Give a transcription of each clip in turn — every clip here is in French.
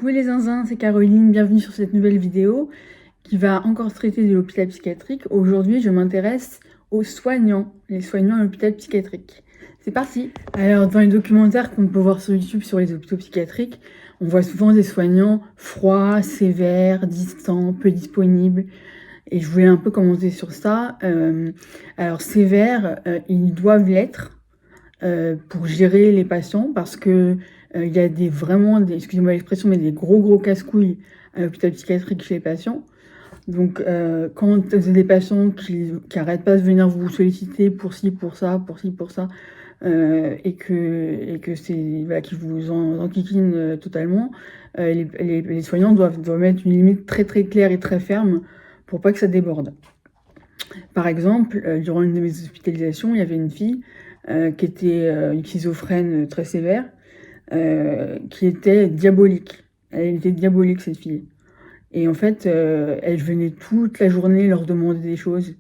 Coucou les zinzins, c'est Caroline, bienvenue sur cette nouvelle vidéo qui va encore traiter de l'hôpital psychiatrique. Aujourd'hui, je m'intéresse aux soignants, les soignants à l'hôpital psychiatrique. C'est parti! Alors, dans les documentaires qu'on peut voir sur YouTube sur les hôpitaux psychiatriques, on voit souvent des soignants froids, sévères, distants, peu disponibles. Et je voulais un peu commenter sur ça. Alors, sévères, ils doivent l'être pour gérer les patients parce que il y a vraiment des, excusez-moi l'expression, mais des gros casse-couilles à l'hôpital psychiatrique chez les patients. Donc, quand vous avez des patients qui arrêtent pas de venir vous solliciter pour ci, pour ça, et que c'est voilà, qui vous enquiquinent totalement, les soignants doivent mettre une limite très claire et très ferme pour pas que ça déborde. Par exemple, durant une de mes hospitalisations, il y avait une fille qui était une schizophrène très sévère, qui était diabolique. Elle était diabolique, cette fille. Et en fait, elle venait toute la journée leur demander des choses.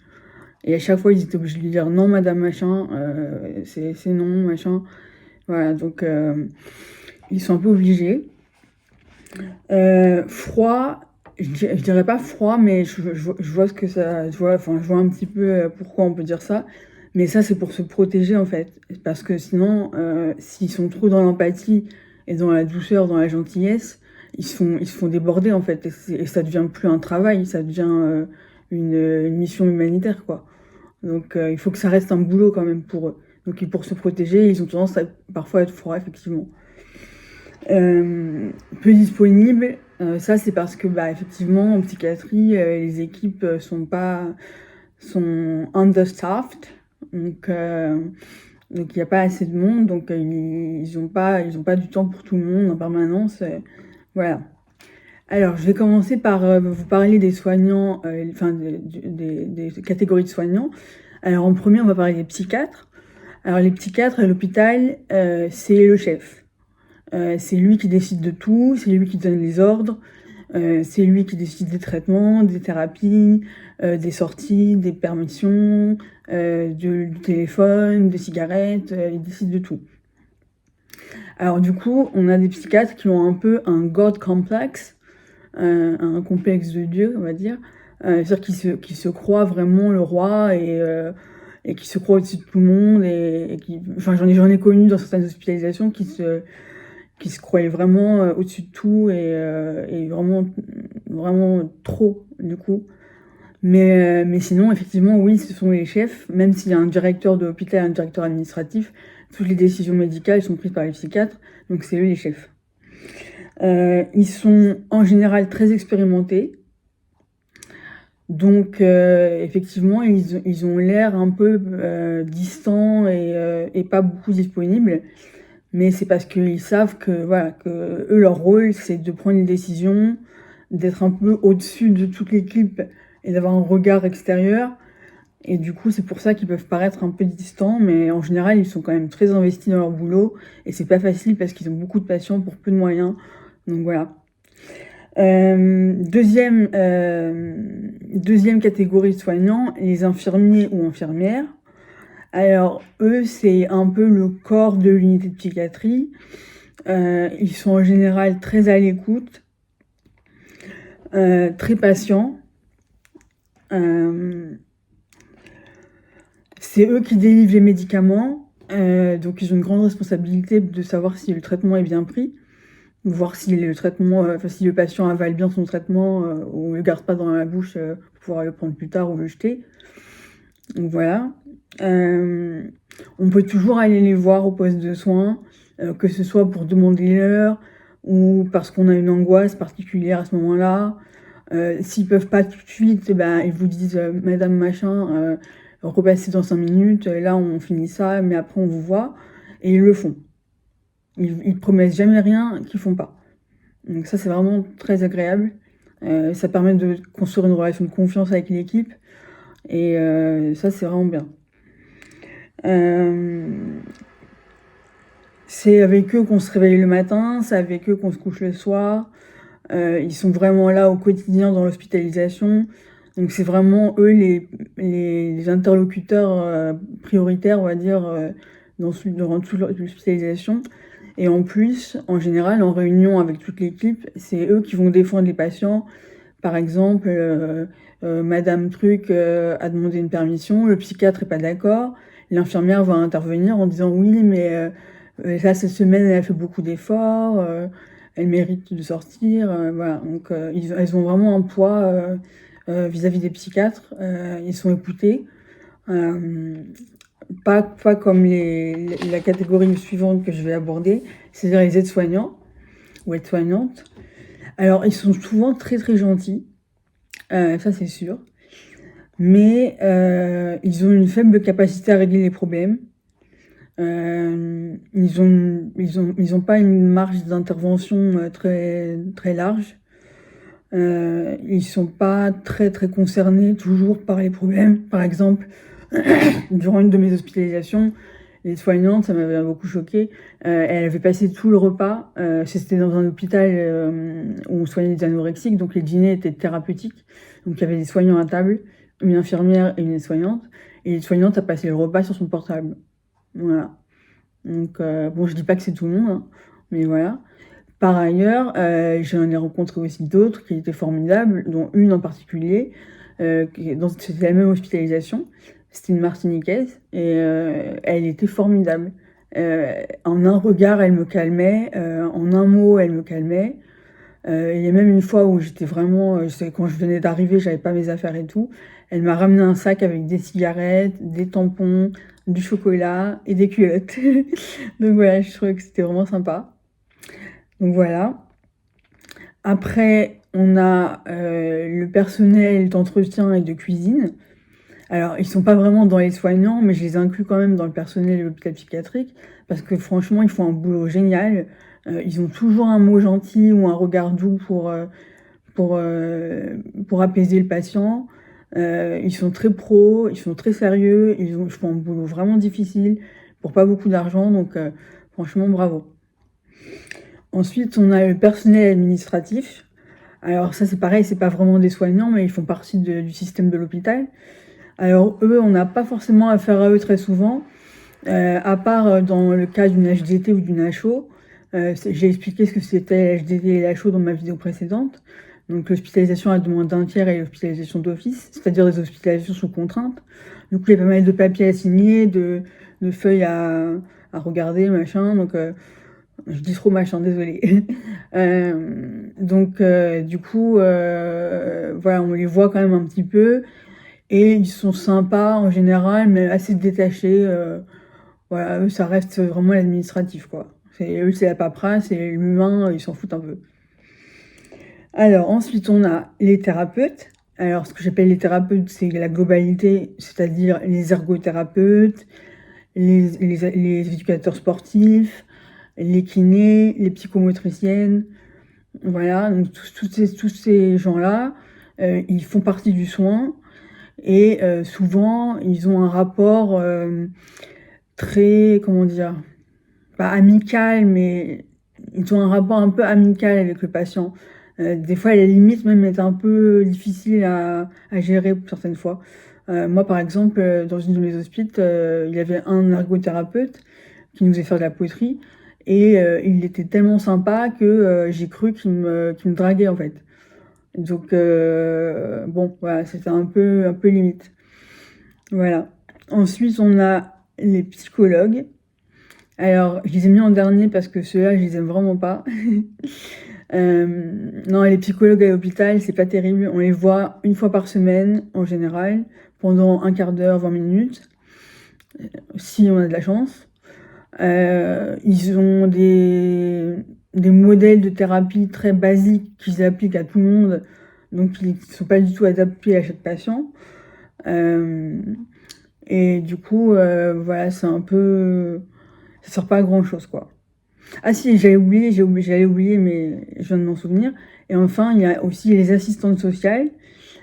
Et à chaque fois, ils étaient obligés de lui dire non, madame, machin, c'est non, machin. Voilà, donc ils sont un peu obligés. Froid, je dirais pas froid, mais je vois ce que ça. Je vois un petit peu pourquoi on peut dire ça. Mais ça, c'est pour se protéger, en fait. Parce que sinon, s'ils sont trop dans l'empathie et dans la douceur, dans la gentillesse, ils se font déborder, en fait. Et ça devient plus un travail, ça devient une mission humanitaire, quoi. Donc, il faut que ça reste un boulot, quand même, pour eux. Donc, pour se protéger, ils ont tendance à parfois être froids, effectivement. Peu disponible, ça, c'est parce que, effectivement, en psychiatrie, les équipes sont understaffed. Donc il n'y a pas assez de monde, donc ils ont pas du temps pour tout le monde en permanence. Voilà. Alors, je vais commencer par vous parler des soignants, des catégories de soignants. Alors, en premier, on va parler des psychiatres. Alors, les psychiatres à l'hôpital, c'est le chef. C'est lui qui décide de tout, c'est lui qui donne les ordres. C'est lui qui décide des traitements, des thérapies, des sorties, des permissions, du téléphone, des cigarettes, il décide de tout. Alors du coup, on a des psychiatres qui ont un peu un God complex, un complexe de Dieu, on va dire. C'est-à-dire qui se croient vraiment le roi et qui se croient au-dessus de tout le monde enfin j'en ai connu dans certaines hospitalisations qui se croyaient vraiment au-dessus de tout et vraiment trop du coup. Mais sinon, effectivement, oui, ce sont les chefs, même s'il y a un directeur de l'hôpital, un directeur administratif, toutes les décisions médicales sont prises par les psychiatres, donc c'est eux les chefs. Ils sont en général très expérimentés, donc effectivement, ils ont l'air un peu distants et pas beaucoup disponibles. Mais c'est parce qu'ils savent que, voilà, que eux, leur rôle, c'est de prendre une décision, d'être un peu au-dessus de toute l'équipe et d'avoir un regard extérieur. Et du coup, c'est pour ça qu'ils peuvent paraître un peu distants, mais en général, ils sont quand même très investis dans leur boulot. Et c'est pas facile parce qu'ils ont beaucoup de patients pour peu de moyens. Donc voilà. Deuxième catégorie de soignants, les infirmiers ou infirmières. Alors, eux, c'est un peu le corps de l'unité de psychiatrie. Ils sont en général très à l'écoute, très patients. C'est eux qui délivrent les médicaments, donc ils ont une grande responsabilité de savoir si le traitement est bien pris, voir si si le patient avale bien son traitement ou ne le garde pas dans la bouche pour pouvoir le prendre plus tard ou le jeter. Donc voilà. On peut toujours aller les voir au poste de soins, que ce soit pour demander l'heure ou parce qu'on a une angoisse particulière à ce moment-là. S'ils peuvent pas tout de suite, ils vous disent madame machin, repassez dans 5 minutes, là on finit ça, mais après on vous voit, et ils le font. Ils promettent jamais rien qu'ils font pas. Donc ça, c'est vraiment très agréable. Ça permet de construire une relation de confiance avec l'équipe, et ça, c'est vraiment bien. C'est avec eux qu'on se réveille le matin, c'est avec eux qu'on se couche le soir. Ils sont vraiment là au quotidien dans l'hospitalisation. Donc c'est vraiment eux les interlocuteurs prioritaires, on va dire, durant toute l'hospitalisation. Et en plus, en général, en réunion avec toute l'équipe, c'est eux qui vont défendre les patients. Par exemple, Madame Truc a demandé une permission, le psychiatre est pas d'accord, l'infirmière va intervenir en disant oui, mais là, cette semaine, elle a fait beaucoup d'efforts, elle mérite de sortir. Voilà. Donc, elles ont vraiment un poids vis-à-vis des psychiatres. Ils sont écoutés. Pas comme la catégorie suivante que je vais aborder, c'est-à-dire les aides-soignants ou aides-soignantes. Alors, ils sont souvent très très gentils, ça c'est sûr, mais ils ont une faible capacité à régler les problèmes. Ils ont pas une marge d'intervention très très large. Ils sont pas très très concernés toujours par les problèmes. Par exemple, durant une de mes hospitalisations, les soignantes, ça m'avait beaucoup choquée. Elle avait passé tout le repas. C'était dans un hôpital où on soignait des anorexiques, donc les dîners étaient thérapeutiques. Donc il y avait des soignants à table, une infirmière et une aide-soignante. Et l'aide-soignante a passé le repas sur son portable. Voilà. Donc bon, je dis pas que c'est tout le monde, hein, mais voilà. Par ailleurs, j'en ai rencontré aussi d'autres qui étaient formidables, dont une en particulier, c'était la même hospitalisation. C'était une Martiniquaise et elle était formidable. En un regard, elle me calmait, en un mot, elle me calmait. Il y a même une fois où j'étais vraiment, quand je venais d'arriver, j'avais pas mes affaires et tout. Elle m'a ramené un sac avec des cigarettes, des tampons, du chocolat et des culottes. Donc voilà, je trouvais que c'était vraiment sympa. Donc voilà. Après, on a le personnel d'entretien et de cuisine. Alors, ils sont pas vraiment dans les soignants, mais je les inclus quand même dans le personnel de l'hôpital psychiatrique, parce que franchement, ils font un boulot génial. Ils ont toujours un mot gentil ou un regard doux pour apaiser le patient. Ils sont très pros, ils sont très sérieux, ils font un boulot vraiment difficile pour pas beaucoup d'argent, donc franchement, bravo. Ensuite, on a le personnel administratif. Alors ça, c'est pareil, c'est pas vraiment des soignants, mais ils font partie du système de l'hôpital. Alors eux, on n'a pas forcément affaire à eux très souvent, à part dans le cas d'une HDT ou d'une HO. J'ai expliqué ce que c'était la HDT et la HO dans ma vidéo précédente. Donc l'hospitalisation à demande d'un tiers et l'hospitalisation d'office, c'est-à-dire des hospitalisations sous contrainte. Du coup, il y a pas mal de papiers à signer, de feuilles à regarder, machin. Donc je dis trop machin, désolée. Donc du coup, voilà, on les voit quand même un petit peu. Et ils sont sympas en général, mais assez détachés. Voilà, eux, ça reste vraiment l'administratif, quoi. Eux, c'est la paperasse et l'humain, ils s'en foutent un peu. Alors, ensuite, on a les thérapeutes. Alors, ce que j'appelle les thérapeutes, c'est la globalité, c'est-à-dire les ergothérapeutes, les éducateurs sportifs, les kinés, les psychomotriciennes. Voilà, donc tous ces gens-là, ils font partie du soin. Et souvent, ils ont un rapport très, comment dire, pas amical, mais ils ont un rapport un peu amical avec le patient. Des fois, la limite même est un peu difficile à gérer certaines fois. Moi, par exemple, dans une de mes hospites, il y avait un ergothérapeute qui nous faisait faire de la poterie. Et il était tellement sympa que j'ai cru qu'il me draguait, en fait. Donc, bon, voilà, c'était un peu limite. Voilà. Ensuite, on a les psychologues. Alors, je les ai mis en dernier parce que ceux-là, je les aime vraiment pas. Non, les psychologues à l'hôpital, c'est pas terrible. On les voit une fois par semaine, en général, pendant un quart d'heure, 20 minutes, si on a de la chance. Ils ont des modèles de thérapie très basiques qu'ils appliquent à tout le monde, donc ils ne sont pas du tout adaptés à chaque patient. Et du coup, voilà, c'est un peu... Ça sert pas à grand-chose, quoi. Ah si, j'allais oublier, mais je viens de m'en souvenir. Et enfin, il y a aussi les assistantes sociales.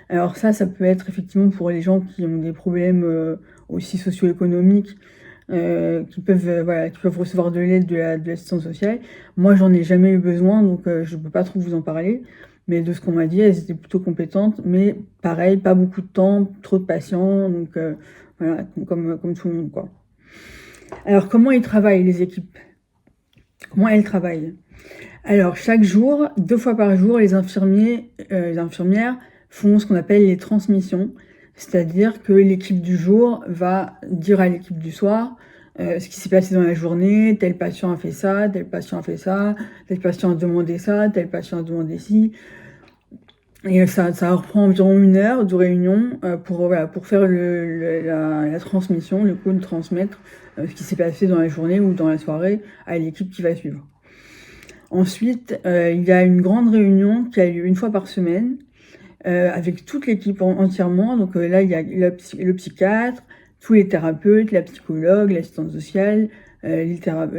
Alors ça peut être effectivement pour les gens qui ont des problèmes aussi socio-économiques, qui peuvent recevoir de l'aide de l'assistance sociale. Moi, j'en ai jamais eu besoin, donc je peux pas trop vous en parler. Mais de ce qu'on m'a dit, elles étaient plutôt compétentes, mais pareil, pas beaucoup de temps, trop de patients, donc voilà, comme tout le monde, quoi. Alors, comment ils travaillent, les équipes? Comment elles travaillent? Alors, chaque jour, 2 fois par jour, les infirmières font ce qu'on appelle les transmissions. C'est-à-dire que l'équipe du jour va dire à l'équipe du soir ce qui s'est passé dans la journée, tel patient a fait ça, tel patient a fait ça, tel patient a demandé ça, tel patient a demandé ci. Et ça reprend environ 1 heure de réunion pour faire la transmission, le coup de transmettre ce qui s'est passé dans la journée ou dans la soirée à l'équipe qui va suivre. Ensuite, il y a une grande réunion qui a lieu 1 fois par semaine avec toute l'équipe entièrement. Donc là, il y a le psychiatre, tous les thérapeutes, la psychologue, l'assistante sociale, le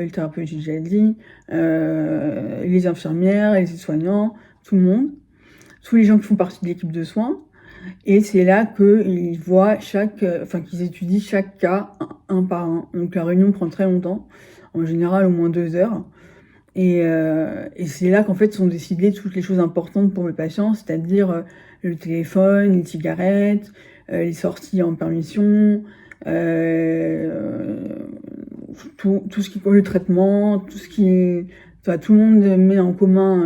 thérapeute, j'ai déjà dit, les infirmières, les soignants, tout le monde, tous les gens qui font partie de l'équipe de soins. Et c'est là qu'ils voient qu'ils étudient chaque cas un par un. Donc la réunion prend très longtemps, en général au moins 2 heures. Et c'est là qu'en fait sont décidées toutes les choses importantes pour le patient, c'est-à-dire le téléphone, les cigarettes, les sorties en permission, tout ce qui le traitement, tout le monde met en commun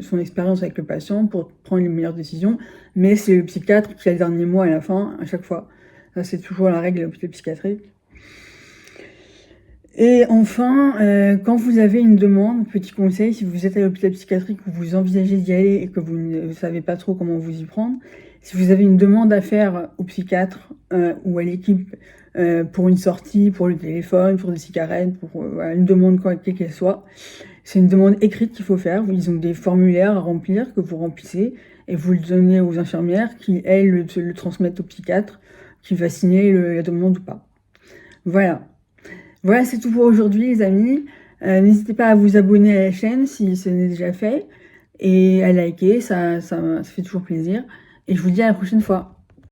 son expérience avec le patient pour prendre les meilleures décisions, mais c'est le psychiatre qui a le dernier mot à la fin, à chaque fois. Ça, c'est toujours la règle de l'hôpital psychiatrique. Et enfin, quand vous avez une demande, petit conseil, si vous êtes à l'hôpital psychiatrique ou vous envisagez d'y aller et que vous ne savez pas trop comment vous y prendre, si vous avez une demande à faire au psychiatre ou à l'équipe pour une sortie, pour le téléphone, pour des cigarettes, pour une demande quelle qu'elle soit, c'est une demande écrite qu'il faut faire. Ils ont des formulaires à remplir que vous remplissez et vous le donnez aux infirmières qui, elles, le transmettent au psychiatre qui va signer la demande ou pas. Voilà. Voilà, c'est tout pour aujourd'hui, les amis. N'hésitez pas à vous abonner à la chaîne si ce n'est déjà fait et à liker, ça fait toujours plaisir. Et je vous dis à la prochaine fois.